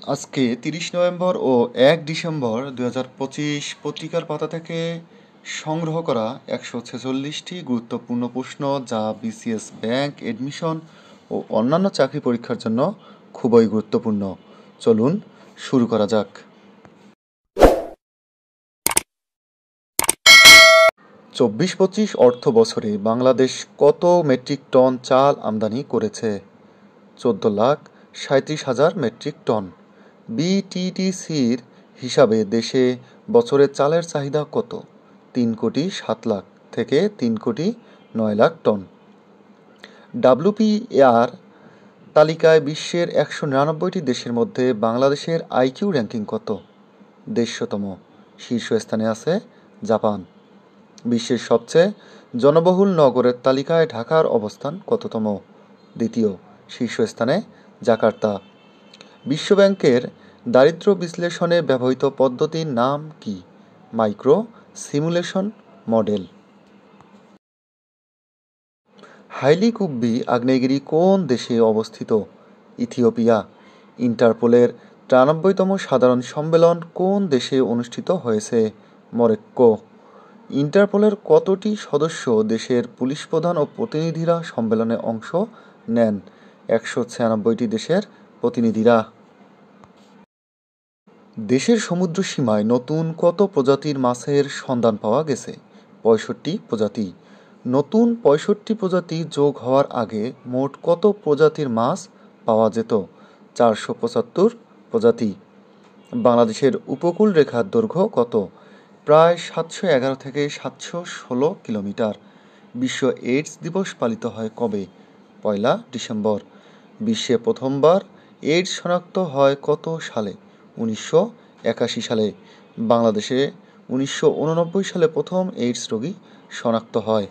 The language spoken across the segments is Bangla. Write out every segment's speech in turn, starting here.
আজকে ৩০ নভেম্বর ও ১ ডিসেম্বর ২০২৫ পত্রিকার পাতা থেকে সংগ্রহ করা ১৪৬টি গুরুত্বপূর্ণ প্রশ্ন যা বিসিএস ব্যাংক এডমিশন ও অন্যান্য চাকরি পরীক্ষার জন্য খুবই গুরুত্বপূর্ণ। চলুন শুরু করা যাক। ২৪-২৫ অর্থ বছরে বাংলাদেশ কত মেট্রিক টন চাল আমদানি করেছে? ১৪,৩৭,০০০ মেট্রিক টন। বিটিটিসির হিসাবে দেশে বছরে চালের চাহিদা কত? ৩,৭০,০০,০০০ থেকে ৩,৯০,০০০ টন। ডাব্লিউপিএর তালিকায় বিশ্বের ১৯৯টি দেশের মধ্যে বাংলাদেশের আইকিউ র্যাঙ্কিং কত? ১৫০তম। শীর্ষস্থানে আছে জাপান। বিশ্বের সবচেয়ে জনবহুল নগরের তালিকায় ঢাকার অবস্থান কততম? দ্বিতীয়। শীর্ষস্থানে জাকার্তা। বিশ্বব্যাংকের দারিদ্র্য বিশ্লেষণে ব্যবহৃত পদ্ধতির নাম কি? Micro simulation model. হাইলি কুব্বি আগ্নেয়গিরি কোন দেশে অবস্থিত? ইথিওপিয়া। ইন্টারপোলের ৯৩তম সাধারণ সম্মেলন কোন দেশে অনুষ্ঠিত হয়েছে? মরক্কো। ইন্টারপোলের কতটি সদস্য দেশের পুলিশ প্রধান ও প্রতিনিধিরা সম্মেলনে অংশ নেন? ১৯৬ দেশের প্রতিনিধিরা। দেশের সমুদ্র সীমায় নতুন কত প্রজাতির মাছের সন্ধান পাওয়া গেছে? ৬৫ প্রজাতি। নতুন ৬৫ প্রজাতি যোগ হওয়ার আগে মোট কত প্রজাতির মাছ পাওয়া যেত? ৪৭৫ প্রজাতি। বাংলাদেশের উপকূল রেখার দৈর্ঘ্য কত? প্রায় ৭১১ থেকে ৭১৬ কিলোমিটার। বিশ্ব এইডস দিবস পালিত হয় কবে? ১ ডিসেম্বর। বিশ্বে প্রথমবার এইডস শনাক্ত হয় কত সালে? ১৯৮১ সালে। বাংলাদেশে ১৯৮৯ সালে প্রথম এইডস রোগী শনাক্ত হয়।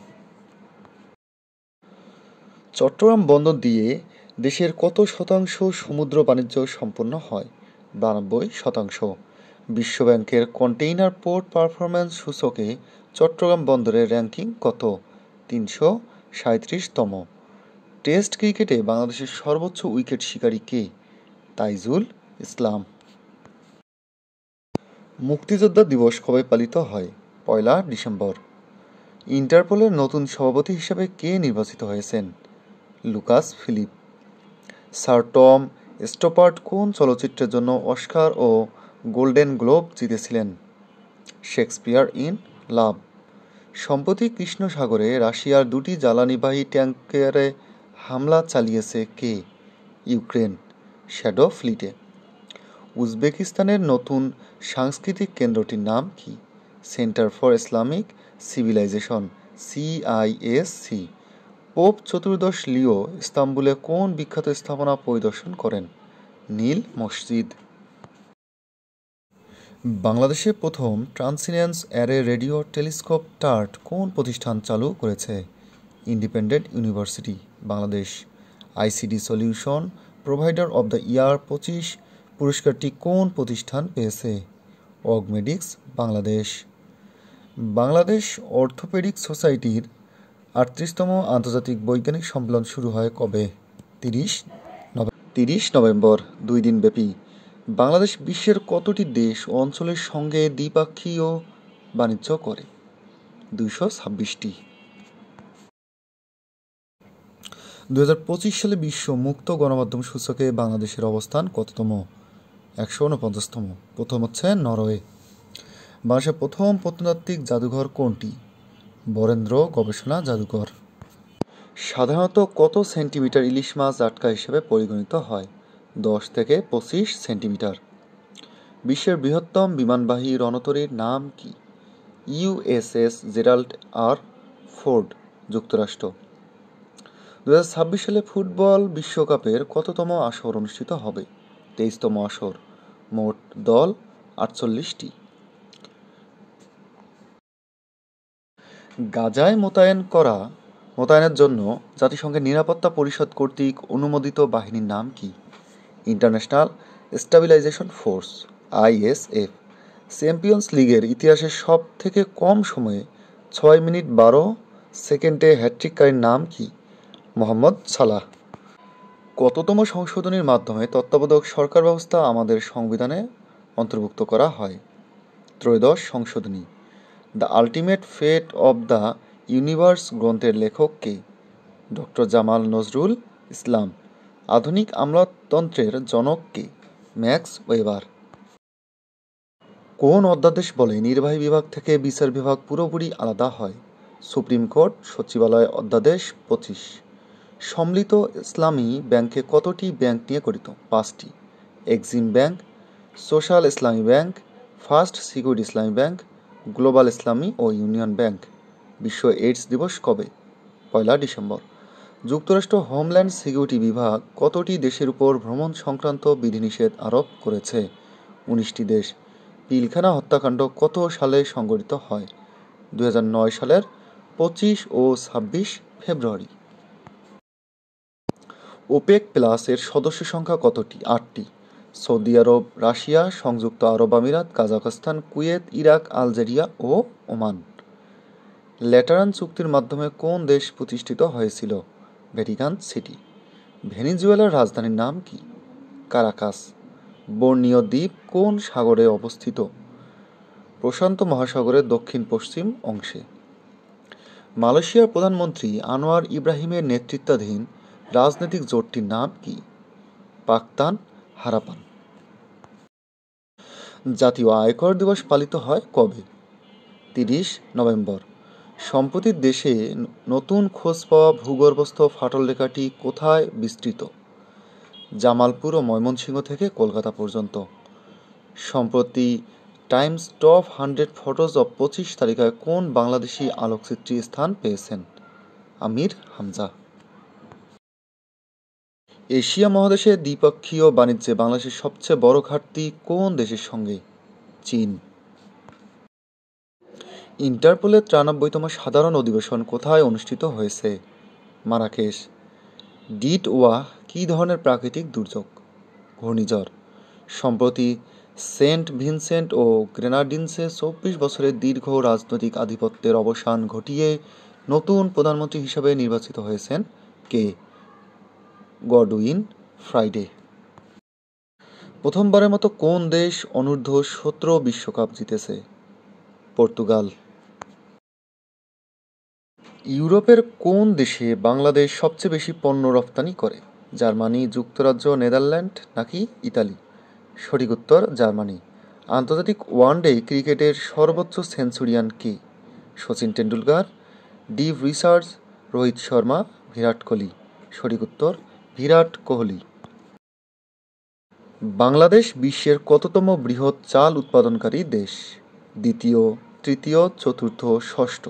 চট্টগ্রাম বন্দর দিয়ে দেশের কত শতাংশ সমুদ্র বাণিজ্য সম্পন্ন হয়? ৯২%। বিশ্বব্যাংকের কন্টেইনার পোর্ট পারফরম্যান্স সূচকে চট্টগ্রাম বন্দরের র্যাঙ্কিং কত? ৩৩৭তম। টেস্ট ক্রিকেটে বাংলাদেশের সর্বোচ্চ উইকেট শিকারী কে? তাইজুল ইসলাম। মুক্তিযোদ্ধা দিবস কবে পালিত হয়? ১ ডিসেম্বর। ইন্টারপোলের নতুন সভাপতি হিসেবে কে নির্বাচিত হয়েছেন? Lucas Philip. Sir Tom Stoppard কোন চলচ্চিত্রের জন্য অস্কার ও গোল্ডেন গ্লোব জিতেছিলেন? Shakespeare in love. সম্প্রতি কৃষ্ণ সাগরে রাশিয়ার ২টি জ্বালানিবাহী ট্যাঙ্কারে হামলা চালিয়েছে কে? ইউক্রেন। শ্যাডো ফ্লিটে। উজবেকিস্তানের নতুন সাংস্কৃতিক কেন্দ্রটির নাম কি? Centre for Islamic Civilisation, CISC। Pope চতুর্দশ লিও ইস্তাম্বুলে কোন বিখ্যাত স্থাপনা পরিদর্শন করেন? নীল মসজিদ। বাংলাদেশে প্রথম ট্রান্সিয়েন্স অ্যারে রেডিও টেলিস্কোপ টার্ট কোন প্রতিষ্ঠান চালু করেছে? Independent university, Bangladesh. ICT solution provider of the year ২৫ পুরস্কারটি কোন প্রতিষ্ঠান পেয়েছে? অগমেডিক্স, বাংলাদেশ। বাংলাদেশ অর্থোপেডিক সোসাইটির ৩৮তম আন্তর্জাতিক বৈজ্ঞানিক সম্মেলন শুরু হয় কবে? ৩০ নভেম্বর। ২ দিন ব্যাপী। বাংলাদেশ বিশ্বের কতটি দেশ ও অঞ্চলের সঙ্গে দ্বিপাক্ষীয় বাণিজ্য করে? ২২৬টি। ২০২৫ সালে বিশ্ব মুক্ত গণমাধ্যম সূচকে বাংলাদেশের অবস্থান কততম? ১৪৯তম। প্রথম হচ্ছে নরওয়ে। বাংলাদেশের প্রথম প্রত্নতাত্ত্বিক জাদুঘর কোনটি? বরেন্দ্র গবেষণা জাদুঘর। সাধারণত কত সেন্টিমিটার ইলিশ মাছ জাটকা হিসেবে পরিগণিত হয়? ১০ থেকে ২৫ সেন্টিমিটার। বিশ্বের বৃহত্তম বিমানবাহী রণতরীর নাম কি? USS জেরাল্ড আর ফোর্ড, যুক্তরাষ্ট্র। ২০২৬ সালে ফুটবল বিশ্বকাপের কততম আসর অনুষ্ঠিত হবে? ২৩তম আসর। মোট দল ৪৮টি। গাজায় মোতায়েনের জন্য জাতিসংঘের নিরাপত্তা পরিষদ কর্তৃক অনুমোদিত বাহিনীর নাম কি? International stabilisation force, ISF। Champions লিগের ইতিহাসে সব থেকে কম সময়ে ৬ মিনিট ১২ সেকেন্ডে হ্যাট্রিককারীর নাম কি? মোহাম্মদ সালাহ। কততম সংশোধনীর মাধ্যমে তত্ত্বাবধায়ক সরকার ব্যবস্থা আমাদের সংবিধানে অন্তর্ভুক্ত করা হয়? ত্রয়োদশ সংশোধনী। The Ultimate Fate of the Universe গ্রন্থের লেখক কে? ডক্টর জামাল নজরুল ইসলাম। আধুনিক আমলাতন্ত্রের জনক কে? Max weber. কোন অধ্যাদেশ বলে নির্বাহী বিভাগ থেকে বিচার বিভাগ পুরোপুরি আলাদা হয়? সুপ্রিম কোর্ট সচিবালয় অধ্যাদেশ 25। সম্মিলিত ইসলামী ব্যাংকে কতটি ব্যাংক নিয়ে গঠিত? 5টি। এক্সিম ব্যাংক, সোশ্যাল ইসলামী ব্যাংক, ফার্স্ট সিকিউরিটি ইসলামী ব্যাংক, গ্লোবাল ইসলামী ও ইউনিয়ন ব্যাংক। বিশ্ব এইডস দিবস কবে? 1 ডিসেম্বর। যুক্তরাষ্ট্র হোমল্যান্ড সিকিউরিটি বিভাগ কতটি দেশের উপর ভ্রমণ সংক্রান্ত বিধিনিষেধ আরোপ করেছে? 19টি দেশ। পিলখানা হত্যাকাণ্ড কত সালে সংঘটিত হয়? 2009 সালের 25 ও 26 ফেব্রুয়ারি। ওপেক প্লাস এর সদস্য সংখ্যা কতটি? 8টি। সৌদি আরব, রাশিয়া, সংযুক্ত আরব আমিরাত, কাজাখস্তান, কুয়েত, ইরাক, আলজেরিয়া ও ওমান। ল্যাটারান চুক্তির মাধ্যমে কোন দেশ প্রতিষ্ঠিত হয়েছিল? Vatican city. ভেনিজুয়েলার রাজধানীর নাম কি? কারাকাস। বর্নিও দ্বীপ কোন সাগরে অবস্থিত? প্রশান্ত মহাসাগরের দক্ষিণ পশ্চিম অংশে। মালয়েশিয়ার প্রধানমন্ত্রী আনোয়ার ইব্রাহিমের নেতৃত্বাধীন রাজনৈতিক জোটটির নাম কি? পাকতান হারাপান। জাতীয় আয়কর দিবস পালিত হয় কবে? 30 নভেম্বর। সম্প্রতি দেশে নতুন খোঁজ পাওয়া ভূগর্ভস্থ ফাটল রেখাটি কোথায় বিস্তৃত? জামালপুর ও ময়মনসিংহ থেকে কলকাতা পর্যন্ত। সম্প্রতি টাইমস টপ 100 ফটোজ অব 25 তালিকায় কোন বাংলাদেশি আলোকচিত্রী স্থান পেয়েছেন? আমির হামজা। এশিয়া মহাদেশে দ্বিপক্ষীয় বাণিজ্যে বাংলাদেশের সবচেয়ে বড় ঘাটতি কোন দেশের সঙ্গে? চীন। ইন্টারপোলের 93তম সাধারণ অধিবেশন কোথায় অনুষ্ঠিত হয়েছে? মারাকেশ। ডিটওয়া কী ধরনের প্রাকৃতিক দুর্যোগ? ঘূর্ণিঝড়। সম্প্রতি সেন্ট ভিনসেন্ট ও গ্রেনাডিনসে 24 বছরের দীর্ঘ রাজনৈতিক আধিপত্যের অবসান ঘটিয়ে নতুন প্রধানমন্ত্রী হিসেবে নির্বাচিত হয়েছেন কে? Godwin Friday. প্রথমবারের মতো কোন দেশ অনূর্ধ্ব-17 বিশ্বকাপ জিতেছে? পর্তুগাল। ইউরোপের কোন দেশে বাংলাদেশ সবচেয়ে বেশি পণ্য রপ্তানি করে? জার্মানি, যুক্তরাজ্য, নেদারল্যান্ড নাকি ইতালি? সঠিক উত্তর জার্মানি। আন্তর্জাতিক ওয়ানডে ক্রিকেটের সর্বোচ্চ সেঞ্চুরিয়ান কে? Sachin Tendulkar, Depp Richards, Rohit Sharma, Virat Kohli. সঠিক উত্তর বিরাট কোহলি। বাংলাদেশ বিশ্বের কততম বৃহৎ চাল উৎপাদনকারী দেশ? দ্বিতীয়, তৃতীয়, চতুর্থ, ষষ্ঠ।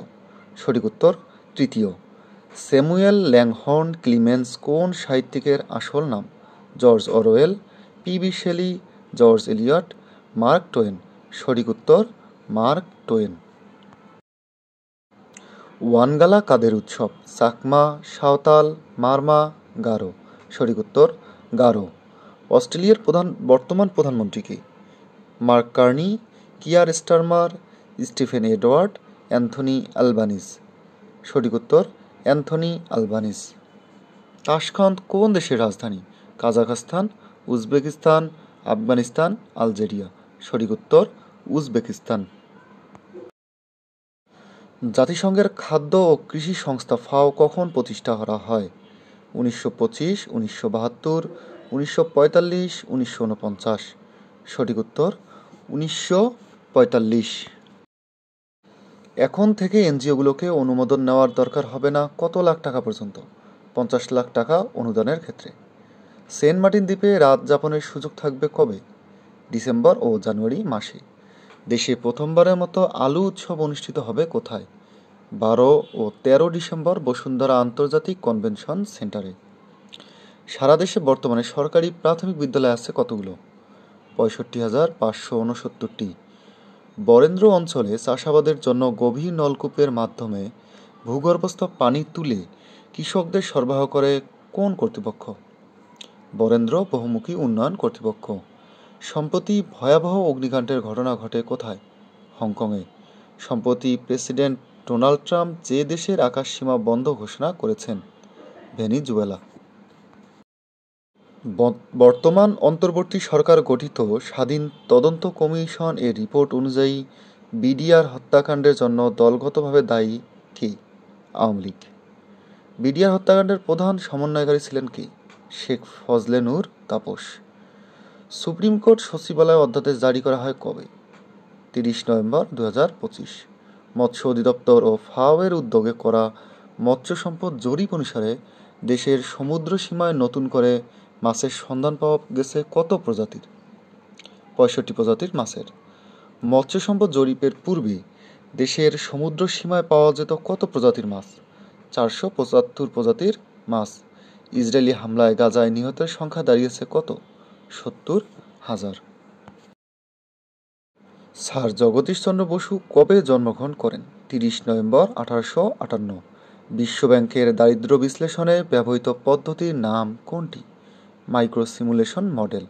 সঠিক উত্তর তৃতীয়। স্যামুয়েল ল্যাংহর্ন ক্লিমেন্স কোন সাহিত্যিকের আসল নাম? George Orwell, P B. Shelley, George Eliot, Mark Twain. সঠিক উত্তর মার্ক টোয়েন। ওয়ানগালা কাদের উৎসব? চাকমা, সাঁওতাল, মারমা, গারো। সঠিক উত্তর গারো। অস্ট্রেলিয়ার বর্তমান প্রধানমন্ত্রী কে? Mark Carney, Keir Starmer, Stephen Edward, Anthony Albanese. সঠিক উত্তর অ্যান্থনি আলবানিজ। তাশখন্দ কোন দেশের রাজধানী? Kazakhstan, Uzbekistan, Afghanistan, Algeria. সঠিক উত্তর উজবেকিস্তান। জাতিসংঘের খাদ্য ও কৃষি সংস্থা ফাও কখন প্রতিষ্ঠা করা হয়? 1925, 1972, 1945, 1949। সঠিক উত্তর 1945। এখন থেকে এনজিওগুলোকে অনুমোদন নেওয়ার দরকার হবে না কত লাখ টাকা পর্যন্ত? 50 লাখ টাকা অনুদানের ক্ষেত্রে। সেন্ট মার্টিন দ্বীপে রাত যাপনের সুযোগ থাকবে কবে? ডিসেম্বর ও জানুয়ারি মাসে। দেশে প্রথমবারের মতো আলু উৎসব অনুষ্ঠিত হবে কোথায়? 12 ও 13 ডিসেম্বর বসুন্ধরা আন্তর্জাতিক কনভেনশন সেন্টারে। সারা দেশে বর্তমানে সরকারি প্রাথমিক বিদ্যালয় আছে কতগুলো? 65,569টি। বরেন্দ্র অঞ্চলে চাষাবাদের জন্য গভীর নলকূপের মাধ্যমে ভূগর্ভস্থ পানি তুলে কৃষকদের সরবরাহ করে কোন কর্তৃপক্ষ? বরেন্দ্র বহুমুখী উন্নয়ন কর্তৃপক্ষ। সম্প্রতি ভয়াবহ অগ্নিকাণ্ডের ঘটনা ঘটে কোথায়? হংকংয়ে। সম্প্রতি প্রেসিডেন্ট ডোনাল্ড ট্রাম্প যে দেশের আকাশসীমা বন্ধ ঘোষণা করেছেন? ভেনিজুয়েলা। বর্তমান অন্তর্বর্তী সরকার গঠিত স্বাধীন তদন্ত কমিশন এর রিপোর্ট অনুযায়ী বিডিআর হত্যাকাণ্ডের জন্য দলগতভাবে দায়ী কে? আওয়ামী লীগ। বিডিআর হত্যাকাণ্ডের প্রধান সমন্বয়কারী ছিলেন কে? শেখ ফজলে নূর তাপস। সুপ্রিম কোর্ট সচিবালয় অধ্যাদেশ জারি করা হয় কবে? ৩০ নভেম্বর ২০২৫। মৎস্য অধিদপ্তর ও ফাও এর উদ্যোগে করা মৎস্য সম্পদ জরিপ অনুসারে দেশের সমুদ্র সীমায় নতুন করে মাছের সন্ধান পাওয়া গেছে কত প্রজাতির? ৬৫ প্রজাতির মাছের। মৎস্য সম্পদ জরিপের পূর্বে দেশের সমুদ্র সীমায় পাওয়া যেত কত প্রজাতির মাছ? ৪৭৫ প্রজাতির মাছ। ইসরায়েলি হামলায় গাজায় নিহতের সংখ্যা দাঁড়িয়েছে কত? ৭০,০০০। স্যার জগদীশ চন্দ্র বসু কবে জন্মগ্রহণ করেন? ৩০ নভেম্বর ১৮৫৮। বিশ্বব্যাংকের দারিদ্র্য বিশ্লেষণে ব্যবহৃত পদ্ধতির নাম কোনটি? Micro simulation model.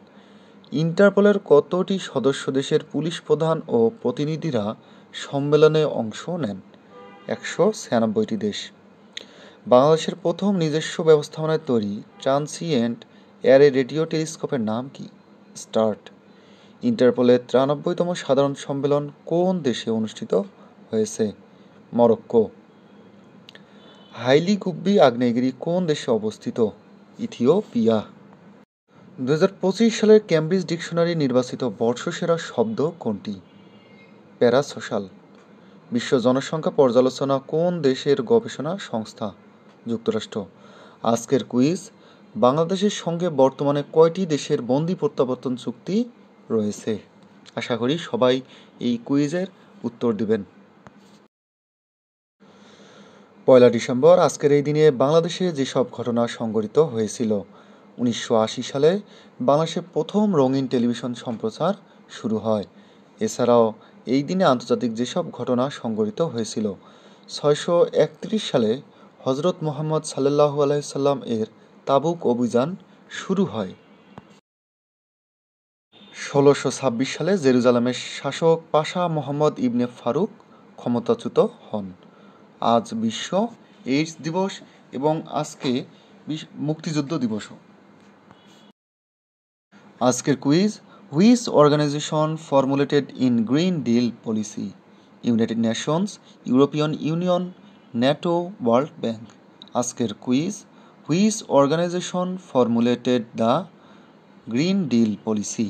ইন্টারপোলের কতটি সদস্য দেশের পুলিশ প্রধান ও প্রতিনিধিরা সম্মেলনে অংশ নেন? ১৯৬ দেশ। বাংলাদেশের প্রথম নিজস্ব ব্যবস্থাপনায় তৈরি ট্রান্সিয়েন্ট অ্যারে রেডিও টেলিস্কোপের নাম কি? স্টার্ট। ইন্টারপোলের ৯৩তম সাধারণ সম্মেলন কোন দেশে অনুষ্ঠিত হয়েছে? মরক্কো। হাইলি কুব্বি আগ্নেয়গিরি কোন দেশে অবস্থিত? ইথিওপিয়া। ২০২৫ সালের ক্যামব্রিজ ডিকশনারি নির্বাচিত বর্ষসেরা শব্দ কোনটি? প্যারাসোশ্যাল। বিশ্ব জনসংখ্যা পর্যালোচনা কোন দেশের গবেষণা সংস্থা? যুক্তরাষ্ট্র। আজকের কুইজ, বাংলাদেশের সঙ্গে বর্তমানে কয়টি দেশের বন্দি প্রত্যাবর্তন চুক্তি রয়েছে? আশা করি সবাই এই কুইজের উত্তর দিবেন। ১ ডিসেম্বর আজকের এই দিনে বাংলাদেশে যেসব ঘটনা সংঘটিত হয়েছিল: ১৯৮০ সালে বাংলাদেশে প্রথম রঙিন টেলিভিশন সম্প্রচার শুরু হয়। এছাড়াও এই দিনে আন্তর্জাতিক যেসব ঘটনা সংঘটিত হয়েছিল: ৬৩১ সালে হজরত মুহাম্মদ সাল্লাল্লাহু আলাইহি সাল্লাম এর তাবুক অভিযান শুরু হয়। ১৬২৬ সালে জেরুজালেমের শাসক পাশা মোহাম্মদ ইবনে ফারুক ক্ষমতাচ্যুত হন। আজ বিশ্ব এইডস দিবস এবং আজকে মুক্তিযুদ্ধ দিবসও। আজকের quiz: which organisation formulated in green deal policy? United Nations, European Union, NATO, World Bank. আজকের quiz: which organisation formulated the green deal policy?